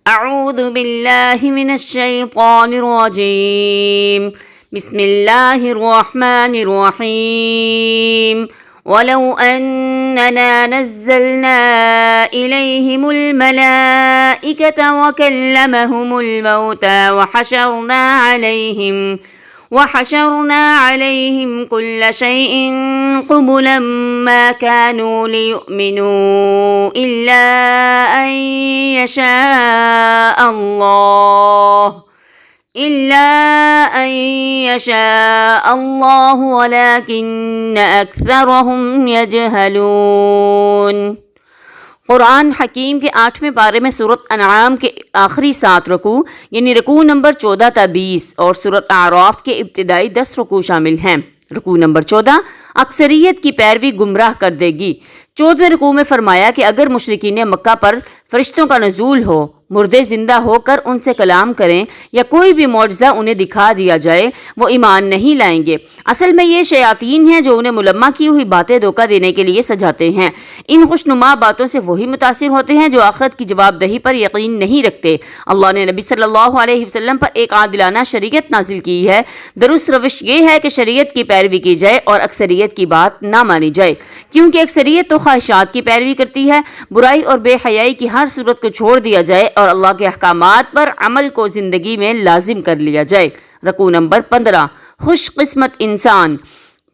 اعوذ باللہ من الشیطان الرجیم بسم اللہ الرحمن الرحیم وَلَوْ أَنَّنَا نَزَّلْنَا إِلَيْهِمُ الْمَلَائِكَةَ وَكَلَّمَهُمُ الْمَوْتَى وحشرنا عليهم كل شيء قبلا ما كانوا ليؤمنوا إلا أن يشاء الله ولكن أكثرهم يجهلون۔ قرآن حکیم کے 8ویں پارے میں سورۃ انعام کے آخری 7 رکوع یعنی رکوع نمبر 14 تا 20 اور سورۃ اعراف کے ابتدائی 10 رکوع شامل ہیں۔ رکوع نمبر 14 اکثریت کی پیروی گمراہ کر دے گی۔ 14ویں رکوع میں فرمایا کہ اگر مشرکین مکہ پر فرشتوں کا نزول ہو، مردے زندہ ہو کر ان سے کلام کریں یا کوئی بھی معجزہ انہیں دکھا دیا جائے، وہ ایمان نہیں لائیں گے۔ اصل میں یہ شیاطین ہیں جو انہیں ملمہ کی ہوئی باتیں دھوکہ دینے کے لیے سجاتے ہیں۔ ان خوشنما باتوں سے وہی متاثر ہوتے ہیں جو آخرت کی جواب دہی پر یقین نہیں رکھتے۔ اللہ نے نبی صلی اللہ علیہ وسلم پر ایک عادلانہ شریعت نازل کی ہے۔ درست روش یہ ہے کہ شریعت کی پیروی کی جائے اور اکثریت کی بات نہ مانی جائے، کیونکہ اکثریت تو خواہشات کی پیروی کرتی ہے۔ برائی اور بے حیائی کی ہر صورت کو چھوڑ دیا جائے اور اللہ کے احکامات پر عمل کو زندگی میں لازم کر لیا جائے۔ رکوع نمبر 15 خوش قسمت انسان۔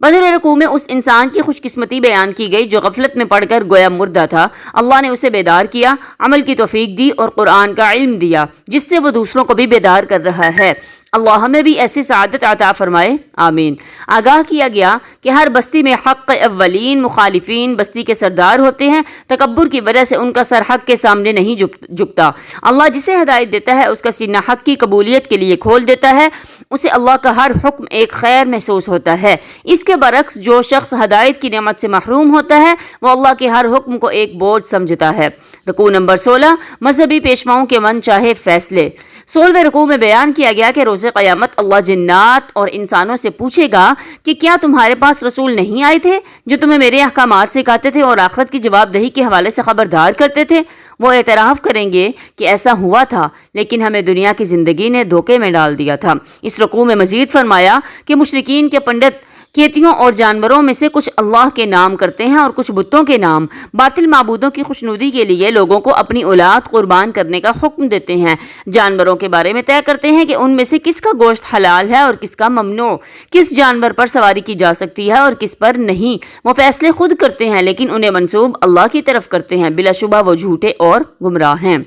15 رکوع میں اس انسان کی خوش قسمتی بیان کی گئی جو غفلت میں پڑ کر گویا مردہ تھا۔ اللہ نے اسے بیدار کیا، عمل کی توفیق دی اور قرآن کا علم دیا جس سے وہ دوسروں کو بھی بیدار کر رہا ہے۔ اللہ ہمیں بھی ایسی سعادت عطا فرمائے، آمین۔ آگاہ کیا گیا کہ ہر بستی میں حق اولین مخالفین بستی کے سردار ہوتے ہیں۔ تکبر کی وجہ سے ان کا سر حق کے سامنے نہیں جھکتا۔ اللہ جسے ہدایت دیتا ہے اس کا سینہ حق کی قبولیت کے لیے کھول دیتا ہے، اسے اللہ کا ہر حکم ایک خیر محسوس ہوتا ہے۔ اس کے برعکس جو شخص ہدایت کی نعمت سے محروم ہوتا ہے وہ اللہ کے ہر حکم کو ایک بوجھ سمجھتا ہے۔ رکوع نمبر 16 مذہبی پیشواؤں کے من چاہے فیصلے۔ 16ویں رکوع میں بیان کیا گیا کہ روز قیامت اللہ جنات اور انسانوں سے پوچھے گا کہ کیا تمہارے پاس رسول نہیں آئے تھے جو تمہیں میرے احکامات سکھاتے تھے اور آخرت کی جواب دہی کے حوالے سے خبردار کرتے تھے؟ وہ اعتراف کریں گے کہ ایسا ہوا تھا، لیکن ہمیں دنیا کی زندگی نے دھوکے میں ڈال دیا تھا۔ اس رکوع میں مزید فرمایا کہ مشرکین کے پنڈت کھیتیوں اور جانوروں میں سے کچھ اللہ کے نام کرتے ہیں اور کچھ بتوں کے نام۔ باطل معبودوں کی خوشنودی کے لیے لوگوں کو اپنی اولاد قربان کرنے کا حکم دیتے ہیں۔ جانوروں کے بارے میں طے کرتے ہیں کہ ان میں سے کس کا گوشت حلال ہے اور کس کا ممنوع، کس جانور پر سواری کی جا سکتی ہے اور کس پر نہیں۔ وہ فیصلے خود کرتے ہیں لیکن انہیں منسوب اللہ کی طرف کرتے ہیں۔ بلا شبہ وہ جھوٹے اور گمراہ ہیں۔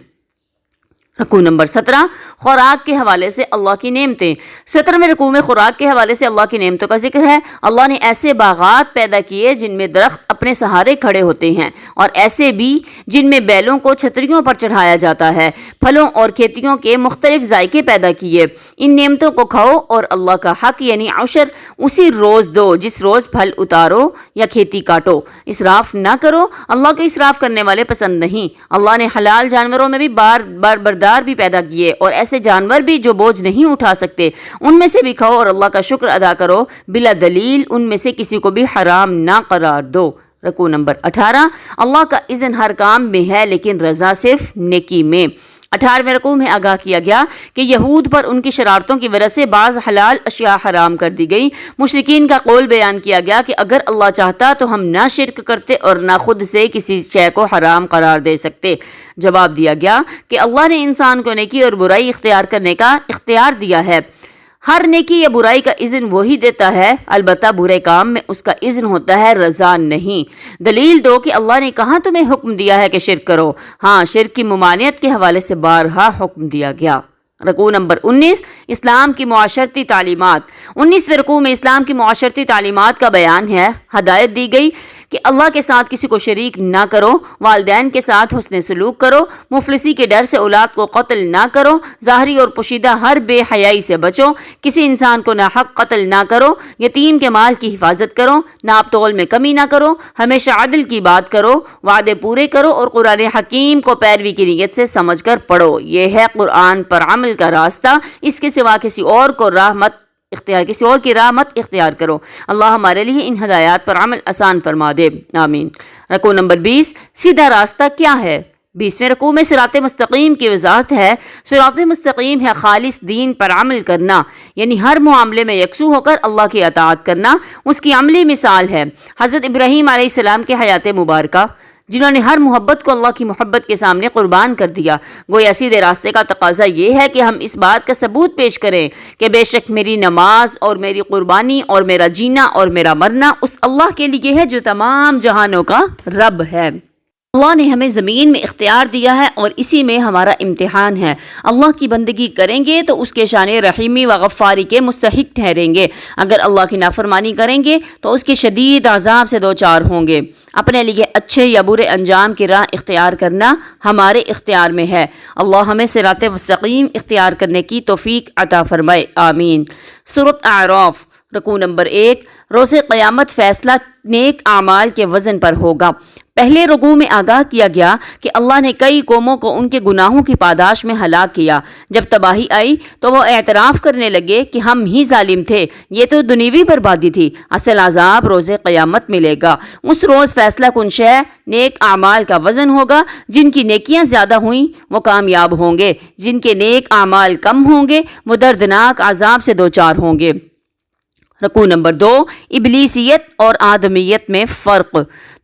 رکوع نمبر 17 خوراک کے حوالے سے اللہ کی نعمتیں۔ 17ویں رکوع میں خوراک کے حوالے سے اللہ کی نعمتوں کا ذکر ہے۔ اللہ نے ایسے باغات پیدا کیے جن میں درخت اپنے سہارے کھڑے ہوتے ہیں اور ایسے بھی جن میں بیلوں کو چھتریوں پر چڑھایا جاتا ہے۔ پھلوں اور کھیتیوں کے مختلف ذائقے پیدا کیے۔ ان نعمتوں کو کھاؤ اور اللہ کا حق یعنی عشر اسی روز دو جس روز پھل اتارو یا کھیتی کاٹو۔ اسراف نہ کرو، اللہ کو اسراف کرنے والے پسند نہیں۔ اللہ نے حلال جانوروں میں بھی بردار بھی پیدا کیے اور ایسے جانور بھی جو بوجھ نہیں اٹھا سکتے، ان میں سے بھی کھاؤ اور اللہ کا شکر ادا کرو۔ بلا دلیل ان میں سے کسی کو بھی حرام نہ قرار دو۔ رکوع نمبر 18 اللہ کا اذن ہر کام میں ہے لیکن رضا صرف نیکی میں۔ 18ویں رکوع میں آگاہ کیا گیا کہ یہود پر ان کی شرارتوں کی وجہ سے بعض حلال اشیاء حرام کر دی گئی۔ مشرکین کا قول بیان کیا گیا کہ اگر اللہ چاہتا تو ہم نہ شرک کرتے اور نہ خود سے کسی شے کو حرام قرار دے سکتے۔ جواب دیا گیا کہ اللہ نے انسان کو نیکی اور برائی اختیار کرنے کا اختیار دیا ہے۔ ہر نیکی یا برائی کا اذن وہی دیتا ہے، البتہ برے کام میں اس کا اذن ہوتا ہے، رضا نہیں۔ دلیل دو کہ اللہ نے کہاں تمہیں حکم دیا ہے کہ شرک کرو؟ ہاں، شرک کی ممانعت کے حوالے سے بارہا حکم دیا گیا۔ رکوع نمبر 19 اسلام کی معاشرتی تعلیمات۔ 19ویں رکوع میں اسلام کی معاشرتی تعلیمات کا بیان ہے۔ ہدایت دی گئی کہ اللہ کے ساتھ کسی کو شریک نہ کرو، والدین کے ساتھ حسن سلوک کرو، مفلسی کے ڈر سے اولاد کو قتل نہ کرو، ظاہری اور پوشیدہ ہر بے حیائی سے بچو، کسی انسان کو ناحق قتل نہ کرو، یتیم کے مال کی حفاظت کرو، ناپ تول میں کمی نہ کرو، ہمیشہ عدل کی بات کرو، وعدے پورے کرو اور قرآن حکیم کو پیروی کی نیت سے سمجھ کر پڑھو۔ یہ ہے قرآن پر عمل کا راستہ، اس کے سوا کسی اور کی راہ مت اختیار کرو۔ اللہ ہمارے لیے ان ہدایات پر عمل آسان فرما دے، آمین۔ رکوع نمبر 20 سیدھا راستہ کیا ہے؟ 20ویں رکوع میں صراط مستقیم کی وضاحت ہے۔ صراط مستقیم ہے خالص دین پر عمل کرنا، یعنی ہر معاملے میں یکسو ہو کر اللہ کی اطاعت کرنا، اس کی عملی مثال ہے حضرت ابراہیم علیہ السلام کے حیات مبارکہ، جنہوں نے ہر محبت کو اللہ کی محبت کے سامنے قربان کر دیا۔ گویا سیدھے راستے کا تقاضا یہ ہے کہ ہم اس بات کا ثبوت پیش کریں کہ بے شک میری نماز اور میری قربانی اور میرا جینا اور میرا مرنا اس اللہ کے لیے ہے جو تمام جہانوں کا رب ہے۔ اللہ نے ہمیں زمین میں اختیار دیا ہے اور اسی میں ہمارا امتحان ہے۔ اللہ کی بندگی کریں گے تو اس کے شان رحیمی و غفاری کے مستحق ٹھہریں گے، اگر اللہ کی نافرمانی کریں گے تو اس کے شدید عذاب سے دوچار ہوں گے۔ اپنے لیے اچھے یا برے انجام کی راہ اختیار کرنا ہمارے اختیار میں ہے۔ اللہ ہمیں صراط مستقیم اختیار کرنے کی توفیق عطا فرمائے، آمین۔ سورۃ اعراف، رکوع نمبر 1۔ روز قیامت فیصلہ نیک اعمال کے وزن پر ہوگا۔ پہلے رکوع میں آگاہ کیا گیا کہ اللہ نے کئی قوموں کو ان کے گناہوں کی پاداش میں ہلاک کیا۔ جب تباہی آئی تو وہ اعتراف کرنے لگے کہ ہم ہی ظالم تھے، یہ تو دنیوی بربادی تھی، اصل عذاب روز قیامت ملے گا۔ اس روز فیصلہ کن شے نیک اعمال کا وزن ہوگا۔ جن کی نیکیاں زیادہ ہوئیں وہ کامیاب ہوں گے، جن کے نیک اعمال کم ہوں گے وہ دردناک عذاب سے دوچار ہوں گے۔ رکوع نمبر 2، ابلیسیت اور آدمیت میں فرق۔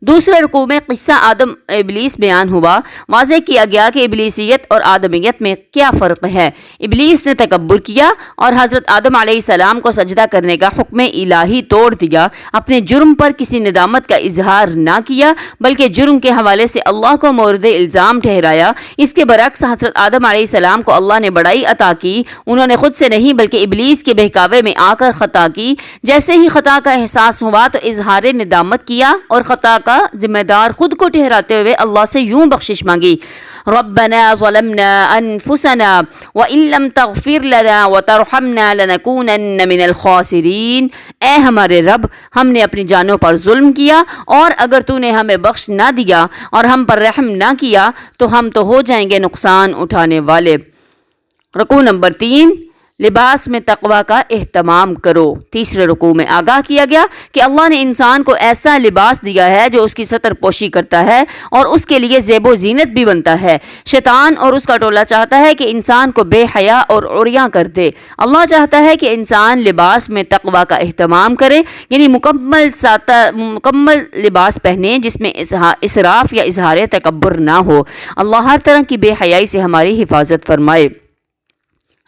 دوسرے رکوع میں قصہ آدم ابلیس بیان ہوا۔ واضح کیا گیا کہ ابلیسیت اور آدمیت میں کیا فرق ہے۔ ابلیس نے تکبر کیا اور حضرت آدم علیہ السلام کو سجدہ کرنے کا حکم الہی توڑ دیا، اپنے جرم پر کسی ندامت کا اظہار نہ کیا بلکہ جرم کے حوالے سے اللہ کو مورد الزام ٹھہرایا۔ اس کے برعکس حضرت آدم علیہ السلام کو اللہ نے بڑائی عطا کی، انہوں نے خود سے نہیں بلکہ ابلیس کے بہکاوے میں آ کر خطا کی۔ جیسے ہی خطا کا احساس ہوا تو اظہار ندامت کیا اور خطا کا ذمہ دار خود کو ٹھہراتے ہوئے اللہ سے یوں بخشش مانگی، ربنا ظلمنا انفسنا وان لم تغفر لنا وترحمنا لنكونن من الخاسرین۔ اے ہمارے رب، ہم نے اپنی جانوں پر ظلم کیا اور اگر تو نے ہمیں بخش نہ دیا اور ہم پر رحم نہ کیا تو ہم تو ہو جائیں گے نقصان اٹھانے والے۔ رکوع نمبر 3، لباس میں تقوی کا اہتمام کرو۔ تیسرے رکوع میں آگاہ کیا گیا کہ اللہ نے انسان کو ایسا لباس دیا ہے جو اس کی ستر پوشی کرتا ہے اور اس کے لیے زیب و زینت بھی بنتا ہے۔ شیطان اور اس کا ٹولہ چاہتا ہے کہ انسان کو بے حیا اور عریاں کر دے۔ اللہ چاہتا ہے کہ انسان لباس میں تقوی کا اہتمام کرے، یعنی مکمل لباس پہنے جس میں اسراف یا اظہار تکبر نہ ہو۔ اللہ ہر طرح کی بے حیائی سے ہماری حفاظت فرمائے۔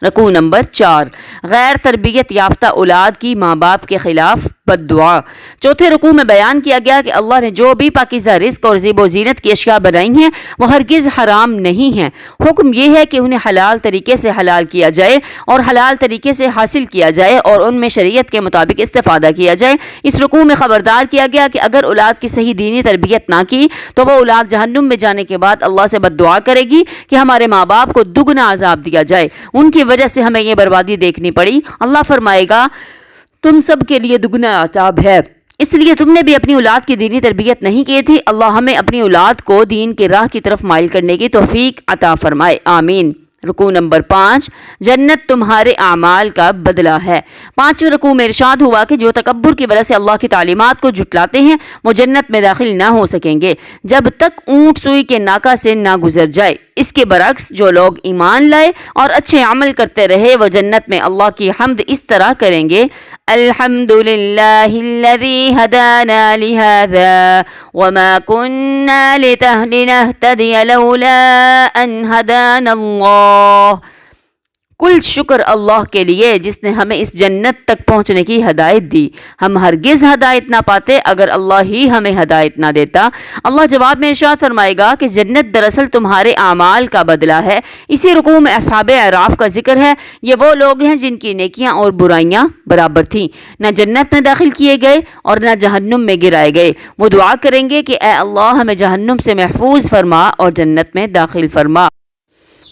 رکوع نمبر 4، غیر تربیت یافتہ اولاد کی ماں باپ کے خلاف بد دعا۔ چوتھے رکوع میں بیان کیا گیا کہ اللہ نے جو بھی پاکیزہ رزق اور زیب و زینت کی اشیاء بنائی ہیں وہ ہرگز حرام نہیں ہیں۔ حکم یہ ہے کہ انہیں حلال طریقے سے حلال کیا جائے اور حلال طریقے سے حاصل کیا جائے اور ان میں شریعت کے مطابق استفادہ کیا جائے۔ اس رکوع میں خبردار کیا گیا کہ اگر اولاد کی صحیح دینی تربیت نہ کی تو وہ اولاد جہنم میں جانے کے بعد اللہ سے بد دعا کرے گی کہ ہمارے ماں باپ کو دگنا عذاب دیا جائے، ان کی وجہ سے ہمیں یہ بربادی دیکھنی پڑی۔ اللہ فرمائے گا تم سب کے لیے دگنا عذاب ہے، اس لیے تم نے بھی اپنی اولاد کی دینی تربیت نہیں کی تھی۔ اللہ ہمیں اپنی اولاد کو دین کی راہ کی طرف مائل کرنے کی توفیق عطا فرمائے، آمین۔ رکوع نمبر 5، جنت تمہارے اعمال کا بدلہ ہے۔ 5ویں رکوع میں ارشاد ہوا کہ جو تکبر کی وجہ سے اللہ کی تعلیمات کو جھٹلاتے ہیں وہ جنت میں داخل نہ ہو سکیں گے جب تک اونٹ سوئی کے ناکا سے نہ گزر جائے۔ اس کے برعکس جو لوگ ایمان لائے اور اچھے عمل کرتے رہے وہ جنت میں اللہ کی حمد اس طرح کریں گے، الحمدللہ الذی ہدانا لہذا وما کننا لنہتدی لولا ان ہدانا اللہ۔ کل شکر اللہ کے لیے جس نے ہمیں اس جنت تک پہنچنے کی ہدایت دی، ہم ہرگز ہدایت نہ پاتے اگر اللہ ہی ہمیں ہدایت نہ دیتا۔ اللہ جواب میں ارشاد فرمائے گا کہ جنت دراصل تمہارے اعمال کا بدلہ ہے۔ اسی رکوع میں اصحاب اعراف کا ذکر ہے۔ یہ وہ لوگ ہیں جن کی نیکیاں اور برائیاں برابر تھیں، نہ جنت میں داخل کیے گئے اور نہ جہنم میں گرائے گئے۔ وہ دعا کریں گے کہ اے اللہ ہمیں جہنم سے محفوظ فرما اور جنت میں داخل فرما۔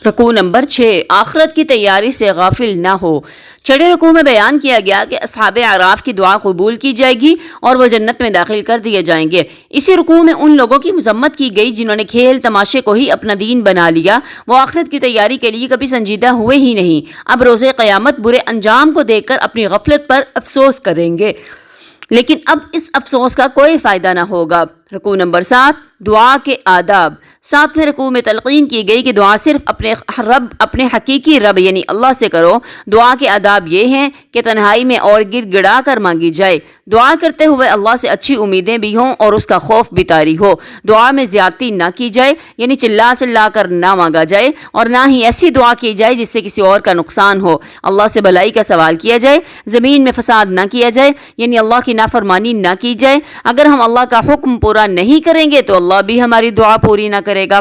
رکوع نمبر 6، آخرت کی تیاری سے غافل نہ ہو۔ 6ویں رکوع میں بیان کیا گیا کہ اصحاب اعراف کی دعا قبول کی جائے گی اور وہ جنت میں داخل کر دیے جائیں گے۔ اسی رکوع میں ان لوگوں کی مذمت کی گئی جنہوں نے کھیل تماشے کو ہی اپنا دین بنا لیا، وہ آخرت کی تیاری کے لیے کبھی سنجیدہ ہوئے ہی نہیں، اب روز قیامت برے انجام کو دیکھ کر اپنی غفلت پر افسوس کریں گے، لیکن اب اس افسوس کا کوئی فائدہ نہ ہوگا۔ رکوع نمبر 7، دعا کے آداب۔ ساتویں رکوع میں تلقین کی گئی کہ دعا صرف اپنے حقیقی رب یعنی اللہ سے کرو۔ دعا کے آداب یہ ہیں کہ تنہائی میں اور گڑ گڑا کر مانگی جائے، دعا کرتے ہوئے اللہ سے اچھی امیدیں بھی ہوں اور اس کا خوف بھی طاری ہو۔ دعا میں زیادتی نہ کی جائے یعنی چلا چلا کر نہ مانگا جائے، اور نہ ہی ایسی دعا کی جائے جس سے کسی اور کا نقصان ہو۔ اللہ سے بھلائی کا سوال کیا جائے، زمین میں فساد نہ کیا جائے یعنی اللہ کی نافرمانی نہ کی جائے۔ اگر ہم اللہ کا حکم پورا نہیں کریں گے تو اللہ بھی ہماری دعا پوری نہ کرے گا۔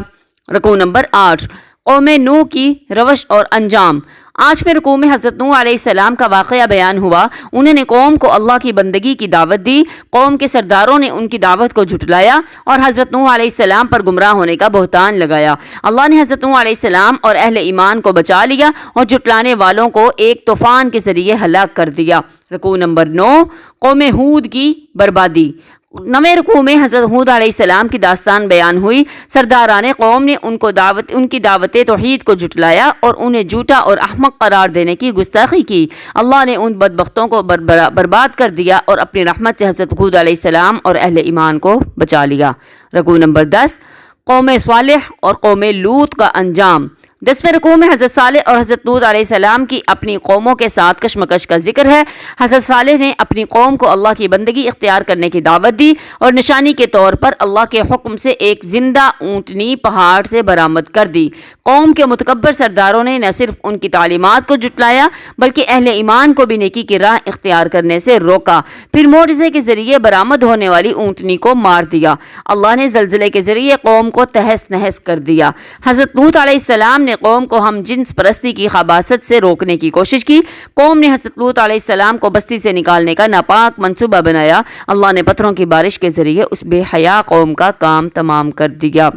رکوع نمبر 8، قوم نوح کی روش اور انجام۔ 8ویں رکوع میں حضرت نوح علیہ السلام کا واقعہ بیان ہوا۔ انہوں نے قوم کو اللہ کی بندگی کی دعوت دی، قوم کے سرداروں نے ان کی دعوت کو جھٹلایا اور حضرت نوح علیہ السلام پر گمراہ ہونے کا بہتان لگایا۔ اللہ نے حضرت نوح علیہ السلام اور اہل ایمان کو بچا لیا اور جھٹلانے والوں کو ایک طوفان کے ذریعے ہلاک کر دیا۔ رکوع نمبر 9، قوم ہود کی بربادی۔ 9ویں رکوع میں حضرت ہود علیہ السلام کی داستان بیان ہوئی۔ سرداران قوم نے ان کی دعوت توحید کو جھٹلایا اور انہیں جھوٹا اور احمق قرار دینے کی گستاخی کی۔ اللہ نے ان بدبختوں کو برباد کر دیا اور اپنی رحمت سے حضرت ہود علیہ السلام اور اہل ایمان کو بچا لیا۔ رکوع نمبر 10، قوم صالح اور قوم لوط کا انجام۔ 10ویں رکوع میں حضرت صالح اور حضرت لوط علیہ السلام کی اپنی قوموں کے ساتھ کشمکش کا ذکر ہے۔ حضرت صالح نے اپنی قوم کو اللہ کی بندگی اختیار کرنے کی دعوت دی اور نشانی کے طور پر اللہ کے حکم سے ایک زندہ اونٹنی پہاڑ سے برآمد کر دی۔ قوم کے متکبر سرداروں نے نہ صرف ان کی تعلیمات کو جھٹلایا بلکہ اہل ایمان کو بھی نیکی کی راہ اختیار کرنے سے روکا، پھر معجزے کے ذریعے برآمد ہونے والی اونٹنی کو مار دیا۔ اللہ نے زلزلے کے ذریعے قوم کو تہس نہس کر دیا۔ حضرت لوط علیہ السلام نے قوم کو ہم جنس پرستی کی خباثت سے روکنے کی کوشش کی۔ قوم نے حضرت لوط علیہ السلام کو بستی سے نکالنے کا ناپاک منصوبہ بنایا۔ اللہ نے پتھروں کی بارش کے ذریعے اس بے حیا قوم کا کام تمام کر دیا۔